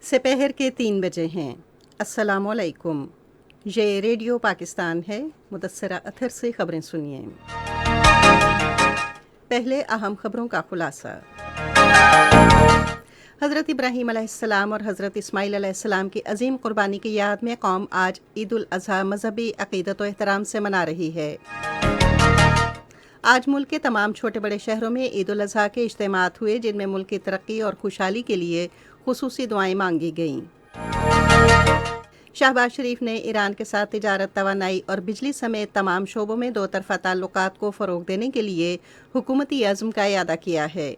سپہر کے 3 بجے ہیں۔ السلام علیکم، یہ ریڈیو پاکستان ہے۔ مدثرہ اطہر سے خبریں سنیے۔ پہلے اہم خبروں کا خلاصہ۔ حضرت ابراہیم علیہ السلام اور حضرت اسماعیل علیہ السلام کی عظیم قربانی کی یاد میں قوم آج عید الاضحیٰ مذہبی عقیدت و احترام سے منا رہی ہے۔ آج ملک کے تمام چھوٹے بڑے شہروں میں عید الاضحیٰ کے اجتماعات ہوئے، جن میں ملک کی ترقی اور خوشحالی کے لیے خصوصی دعائیں مانگی گئیں۔ شہباز شریف نے ایران کے ساتھ تجارت، توانائی اور بجلی سمیت تمام شعبوں میں دو طرفہ تعلقات کو فروغ دینے کے لیے حکومتی عزم کا اعادہ کیا ہے۔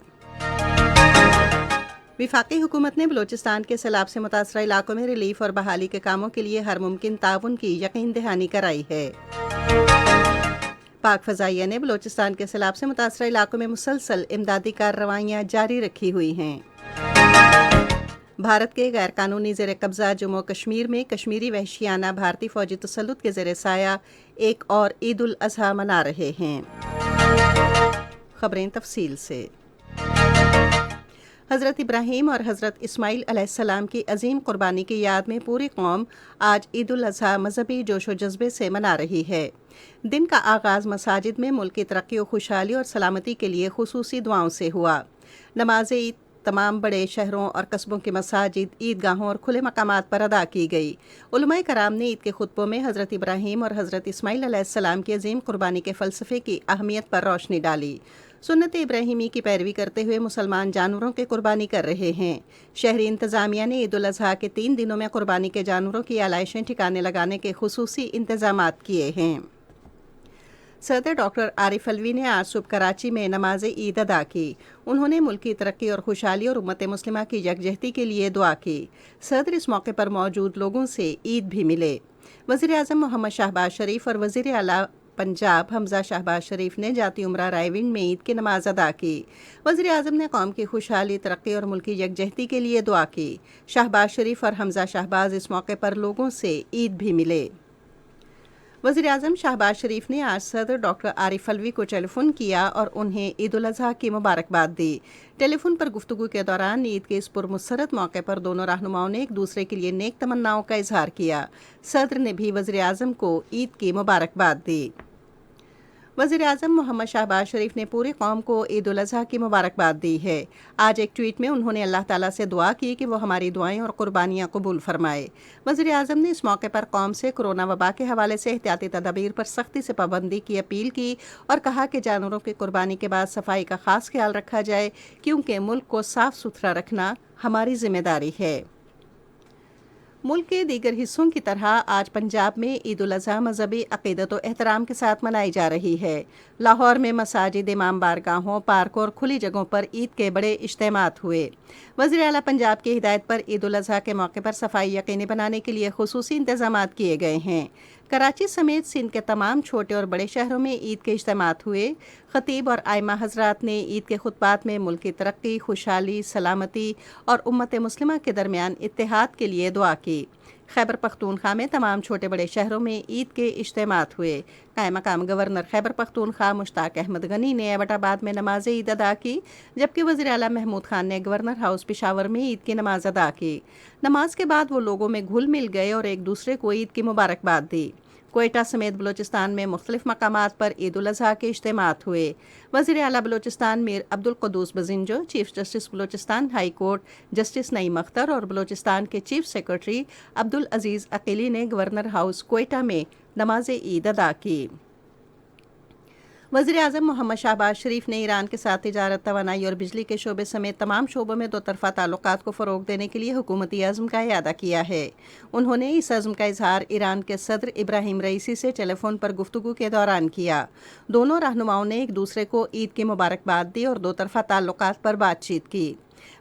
وفاقی حکومت نے بلوچستان کے سیلاب سے متاثرہ علاقوں میں ریلیف اور بحالی کے کاموں کے لیے ہر ممکن تعاون کی یقین دہانی کرائی ہے۔ پاک فضائیہ نے بلوچستان کے سیلاب سے متاثرہ علاقوں میں مسلسل امدادی کارروائیاں جاری رکھی ہوئی ہیں۔ بھارت کے غیر قانونی زیر قبضہ جموں کشمیر میں کشمیری وحشیانہ بھارتی فوجی تسلط کے زیر سایہ ایک اور عید الاضحیٰ منا رہے ہیں۔ خبریں تفصیل سے۔ حضرت ابراہیم اور حضرت اسماعیل علیہ السلام کی عظیم قربانی کی یاد میں پوری قوم آج عید الاضحیٰ مذہبی جوش و جذبے سے منا رہی ہے۔ دن کا آغاز مساجد میں ملک کی ترقی و خوشحالی اور سلامتی کے لیے خصوصی دعاؤں سے ہوا۔ نماز عید تمام بڑے شہروں اور قصبوں کی مساجد، عیدگاہوں اور کھلے مقامات پر ادا کی گئی۔ علماء کرام نے عید کے خطبوں میں حضرت ابراہیم اور حضرت اسماعیل علیہ السلام کی عظیم قربانی کے فلسفے کی اہمیت پر روشنی ڈالی۔ سنت ابراہیمی کی پیروی کرتے ہوئے مسلمان جانوروں کی قربانی کر رہے ہیں۔ شہری انتظامیہ نے عید الاضحیٰ کے 3 دنوں میں قربانی کے جانوروں کی آلائشیں ٹھکانے لگانے کے خصوصی انتظامات کیے ہیں۔ صدر ڈاکٹر عارف الوی نے آج صبح کراچی میں نماز عید ادا کی۔ انہوں نے ملک کی ترقی اور خوشحالی اور امت مسلمہ کی یکجہتی کے لیے دعا کی۔ صدر اس موقع پر موجود لوگوں سے عید بھی ملے۔ وزیر اعظم محمد شہباز شریف اور وزیر اعلیٰ پنجاب حمزہ شہباز شریف نے جاتی عمرہ رائے ونڈ میں عید کی نماز ادا کی۔ وزیر اعظم نے قوم کی خوشحالی، ترقی اور ملکی یکجہتی کے لیے دعا کی۔ شہباز شریف اور حمزہ شہباز اس موقع پر لوگوں سے عید بھی ملے۔ وزیر اعظم شہباز شریف نے آج صدر ڈاکٹر عارف الوی کو ٹیلی فون کیا اور انہیں عید الاضحیٰ کی مبارکباد دی۔ ٹیلی فون پر گفتگو کے دوران عید کے اس پرمسرت موقع پر دونوں رہنماؤں نے ایک دوسرے کے لیے نیک تمناؤں کا اظہار کیا۔ صدر نے بھی وزیر اعظم کو عید کی مبارکباد دی۔ وزیر اعظم محمد شہباز شریف نے پوری قوم کو عید الاضحیٰ کی مبارکباد دی ہے۔ آج ایک ٹویٹ میں انہوں نے اللہ تعالیٰ سے دعا کی کہ وہ ہماری دعائیں اور قربانیاں قبول فرمائے۔ وزیر اعظم نے اس موقع پر قوم سے کورونا وبا کے حوالے سے احتیاطی تدابیر پر سختی سے پابندی کی اپیل کی اور کہا کہ جانوروں کی قربانی کے بعد صفائی کا خاص خیال رکھا جائے، کیونکہ ملک کو صاف ستھرا رکھنا ہماری ذمہ داری ہے۔ ملک کے دیگر حصوں کی طرح آج پنجاب میں عید الاضحیٰ مذہبی عقیدت و احترام کے ساتھ منائی جا رہی ہے۔ لاہور میں مساجد، امام بارگاہوں، پارکوں اور کھلی جگہوں پر عید کے بڑے اجتماعات ہوئے۔ وزیر اعلیٰ پنجاب کی ہدایت پر عید الاضحیٰ کے موقع پر صفائی یقینی بنانے کے لیے خصوصی انتظامات کیے گئے ہیں۔ کراچی سمیت سندھ کے تمام چھوٹے اور بڑے شہروں میں عید کے اجتماعات ہوئے۔ خطیب اور ائمہ حضرات نے عید کے خطبات میں ملک کی ترقی، خوشحالی، سلامتی اور امت مسلمہ کے درمیان اتحاد کے لیے دعا کی۔ خیبر پختونخوا میں تمام چھوٹے بڑے شہروں میں عید کے اجتماعات ہوئے۔ قائم مقام گورنر خیبر پختونخوا مشتاق احمد غنی نے ایبٹ آباد میں نماز عید ادا کی، جبکہ وزیر اعلیٰ محمود خان نے گورنر ہاؤس پشاور میں عید کی نماز ادا کی۔ نماز کے بعد وہ لوگوں میں گھل مل گئے اور ایک دوسرے کو عید کی مبارکباد دی۔ کوئٹہ سمیت بلوچستان میں مختلف مقامات پر عید الاضحیٰ کے اجتماعات ہوئے۔ وزیر اعلیٰ Balochistan Mir Abdul Quddus Bizenjo, chief justice Balochistan high court justice Naeem Akhtar اور بلوچستان کے چیف سیکرٹری عبدالعزیز عقیلی نے گورنر ہاؤس کوئٹہ میں نماز عید ادا کی۔ وزیر اعظم محمد شہباز شریف نے ایران کے ساتھ تجارت، توانائی اور بجلی کے شعبے سمیت تمام شعبوں میں دو طرفہ تعلقات کو فروغ دینے کے لیے حکومتی عزم کا اعادہ کیا ہے۔ انہوں نے اس عزم کا اظہار ایران کے صدر ابراہیم رئیسی سے ٹیلی فون پر گفتگو کے دوران کیا۔ دونوں رہنماؤں نے ایک دوسرے کو عید کی مبارکباد دی اور دو طرفہ تعلقات پر بات چیت کی۔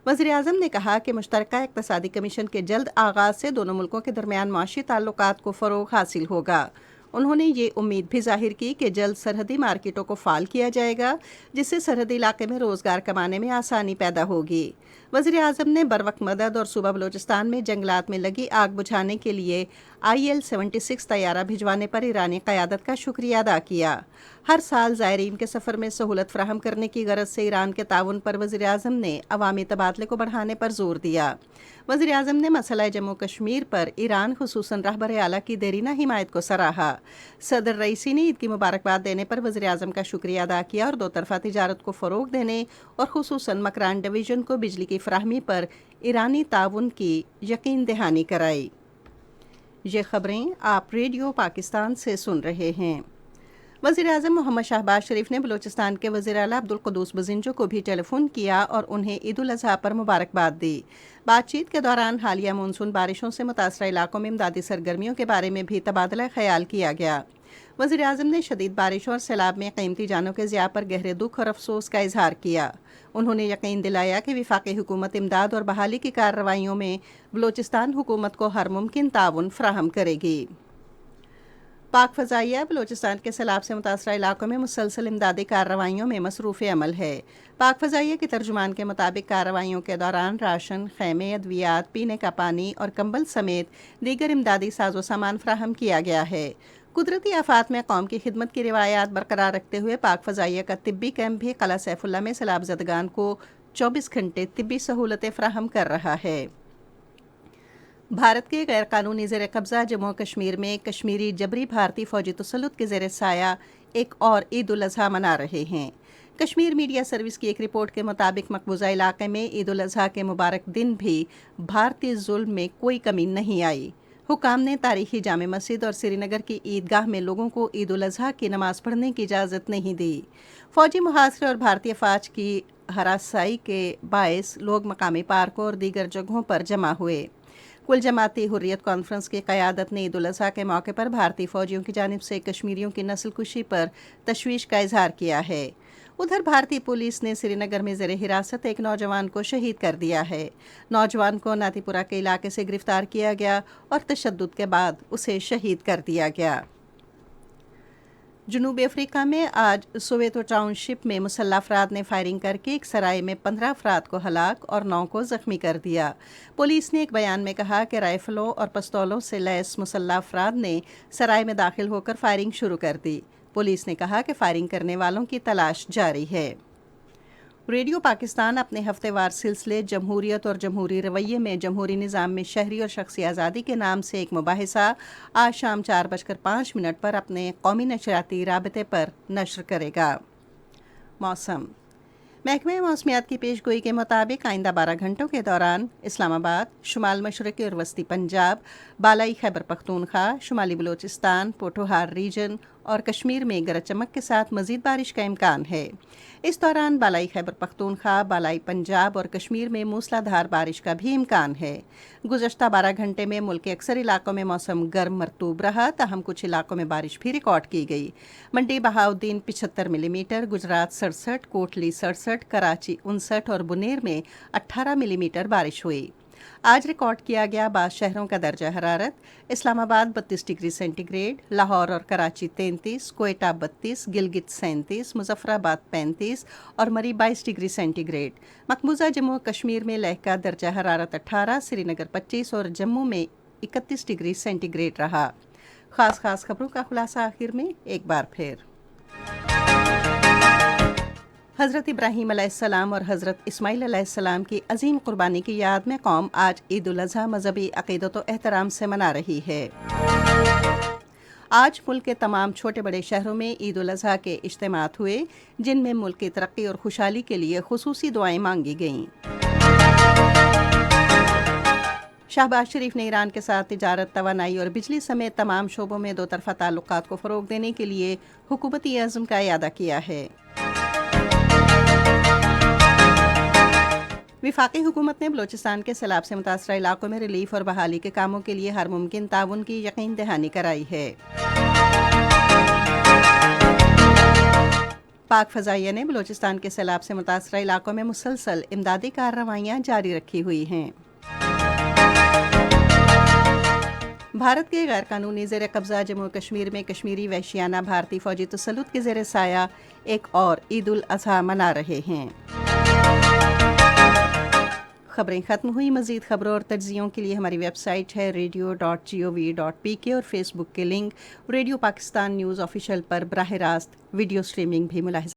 وزیر اعظم نے کہا کہ مشترکہ اقتصادی کمیشن کے جلد آغاز سے دونوں ملکوں کے درمیان معاشی تعلقات کو فروغ حاصل ہوگا۔ انہوں نے یہ امید بھی ظاہر کی کہ جلد سرحدی مارکیٹوں کو فعال کیا جائے گا، جس سے سرحدی علاقے میں روزگار کمانے میں آسانی پیدا ہوگی۔ وزیر اعظم نے بروقت مدد اور صوبہ بلوچستان میں جنگلات میں لگی آگ بجھانے کے لیے IL-76 طیارہ بھجوانے پر ایرانی قیادت کا شکریہ ادا کیا۔ ہر سال زائرین کے سفر میں سہولت فراہم کرنے کی غرض سے ایران کے تعاون پر وزیر اعظم نے عوامی تبادلے کو بڑھانے پر زور دیا۔ وزیر اعظم نے مسئلہ جموں کشمیر پر ایران خصوصاً رہبر اعلیٰ کی دیرینہ حمایت کو سراہا۔ صدر رئیسی نے عید کی مبارکباد دینے پر وزیر اعظم کا شکریہ ادا کیا اور دو طرفہ تجارت کو فروغ دینے اور خصوصاً مکران ڈویژن کو بجلی کی فراہمی پر ایرانی تعاون کی یقین دہانی کرائی۔ یہ خبریں آپ ریڈیو پاکستان سے سن رہے ہیں۔ وزیر اعظم محمد شہباز شریف نے بلوچستان کے وزیر اعلیٰ عبدالقدوس بزنجو کو بھی ٹیلی فون کیا اور انہیں عید الاضحیٰ پر مبارکباد دی۔ بات چیت کے دوران حالیہ مونسون بارشوں سے متاثرہ علاقوں میں امدادی سرگرمیوں کے بارے میں بھی تبادلہ خیال کیا گیا۔ وزیر اعظم نے شدید بارشوں اور سیلاب میں قیمتی جانوں کے ضیاع پر گہرے دکھ اور افسوس کا اظہار کیا۔ انہوں نے یقین دلایا کہ وفاقی حکومت امداد اور بحالی کی کارروائیوں میں بلوچستان حکومت کو ہر ممکن تعاون فراہم کرے گی۔ پاک فضائیہ بلوچستان کے سیلاب سے متاثرہ علاقوں میں مسلسل امدادی کارروائیوں میں مصروف عمل ہے۔ پاک فضائیہ کے ترجمان کے مطابق کارروائیوں کے دوران راشن، خیمے، ادویات، پینے کا پانی اور کمبل سمیت دیگر امدادی ساز و سامان فراہم کیا گیا ہے۔ قدرتی آفات میں قوم کی خدمت کی روایات برقرار رکھتے ہوئے پاک فضائیہ کا طبی کیمپ بھی قلعہ سیف اللہ میں سیلاب زدگان کو 24 گھنٹے طبی سہولتیں فراہم کر رہا ہے۔ بھارت کے غیر قانونی زیر قبضہ جموں کشمیر میں کشمیری جبری بھارتی فوجی تسلط کے زیر سایہ ایک اور عید الاضحیٰ منا رہے ہیں۔ کشمیر میڈیا سروس کی ایک رپورٹ کے مطابق مقبوضہ علاقے میں عید الاضحیٰ کے مبارک دن بھی بھارتی ظلم میں کوئی کمی نہیں آئی۔ حکام نے تاریخی جامع مسجد اور سری نگر کی عیدگاہ میں لوگوں کو عید الاضحیٰ کی نماز پڑھنے کی اجازت نہیں دی۔ فوجی محاصرے اور بھارتی افواج کی ہراسائی کے باعث لوگ مقامی پارکوں اور دیگر جگہوں پر جمع ہوئے۔ کل جماعتی حریت کانفرنس کی قیادت نے عید الاضحیٰ کے موقع پر بھارتی فوجیوں کی جانب سے کشمیریوں کی نسل کشی پر تشویش کا اظہار کیا ہے۔ ادھر بھارتی پولیس نے سری نگر میں زیر حراست ایک نوجوان کو شہید کر دیا ہے۔ نوجوان کو ناتی پورہ کے علاقے سے گرفتار کیا گیا اور تشدد کے بعد اسے شہید کر دیا گیا۔ جنوبی افریقہ میں آج سوویتو ٹاؤن شپ میں مسلح افراد نے فائرنگ کر کے ایک سرائے میں 15 افراد کو ہلاک اور 9 کو زخمی کر دیا۔ پولیس نے ایک بیان میں کہا کہ رائفلوں اور پستولوں سے لیس مسلح افراد نے سرائے میں داخل ہو کر فائرنگ شروع کر دی۔ پولیس نے کہا کہ فائرنگ کرنے والوں کی تلاش جاری ہے۔ ریڈیو پاکستان اپنے ہفتے وار سلسلے جمہوریت اور جمہوری رویے میں جمہوری نظام میں شہری اور شخصی آزادی کے نام سے ایک مباحثہ آج شام 4:05 پر اپنے قومی نشریاتی رابطے پر نشر کرے گا۔ موسم محکمہ موسمیات کی پیش گوئی کے مطابق آئندہ 12 گھنٹوں کے دوران اسلام آباد، شمال مشرقی اور وسطی پنجاب، بالائی خیبر پختونخوا، شمالی بلوچستان، پوٹھوہار ریجن اور کشمیر میں گرج چمک کے ساتھ مزید بارش کا امکان ہے۔ اس دوران بالائی خیبر پختونخوا، بالائی پنجاب اور کشمیر میں موسلا دھار بارش کا بھی امکان ہے۔ گزشتہ 12 گھنٹے میں ملک کے اکثر علاقوں میں موسم گرم مرطوب رہا، تاہم کچھ علاقوں میں بارش بھی ریکارڈ کی گئی۔ منڈی بہاؤدین 75 ملی میٹر، گجرات 67، کوٹلی 67، کراچی 59 اور بنیر میں 18 ملی میٹر بارش ہوئی۔ آج ریکارڈ کیا گیا بعض شہروں کا درجہ حرارت: اسلام آباد 32 ڈگری سینٹی گریڈ، لاہور اور کراچی 33، کوئٹہ 32، گلگت 37، مظفر آباد 35 اور مری 22 ڈگری سینٹی گریڈ۔ مقبوضہ جموں کشمیر میں لیہ کا درجہ حرارت 18، سری نگر 25 اور جموں میں 31 ڈگری سینٹی گریڈ رہا۔ خاص خبروں کا خلاصہ آخر میں ایک بار پھر۔ حضرت ابراہیم علیہ السلام اور حضرت اسماعیل علیہ السلام کی عظیم قربانی کی یاد میں قوم آج عید الاضحیٰ مذہبی عقیدت و احترام سے منا رہی ہے۔ آج ملک کے تمام چھوٹے بڑے شہروں میں عید الاضحیٰ کے اجتماعات ہوئے، جن میں ملک کی ترقی اور خوشحالی کے لیے خصوصی دعائیں مانگی گئیں۔ شہباز شریف نے ایران کے ساتھ تجارت، توانائی اور بجلی سمیت تمام شعبوں میں دو طرفہ تعلقات کو فروغ دینے کے لیے حکومتی عزم کا اعادہ کیا ہے۔ وفاقی حکومت نے بلوچستان کے سیلاب سے متاثرہ علاقوں میں ریلیف اور بحالی کے کاموں کے لیے ہر ممکن تعاون کی یقین دہانی کرائی ہے۔ پاک فضائیہ نے بلوچستان کے سیلاب سے متاثرہ علاقوں میں مسلسل امدادی کارروائیاں جاری رکھی ہوئی ہیں۔ بھارت کے غیر قانونی زیر قبضہ جموں کشمیر میں کشمیری وحشیانہ بھارتی فوجی تسلط کے زیر سایہ ایک اور عید الاضحیٰ منا رہے ہیں۔ خبریں ختم ہوئی. مزید خبروں اور تجزیوں کے لیے ہماری ویب سائٹ ہے radio.gov.pk اور فیس بک کے link radio Pakistan news official پر براہ راست ویڈیو سٹریمنگ بھی ملاحظہ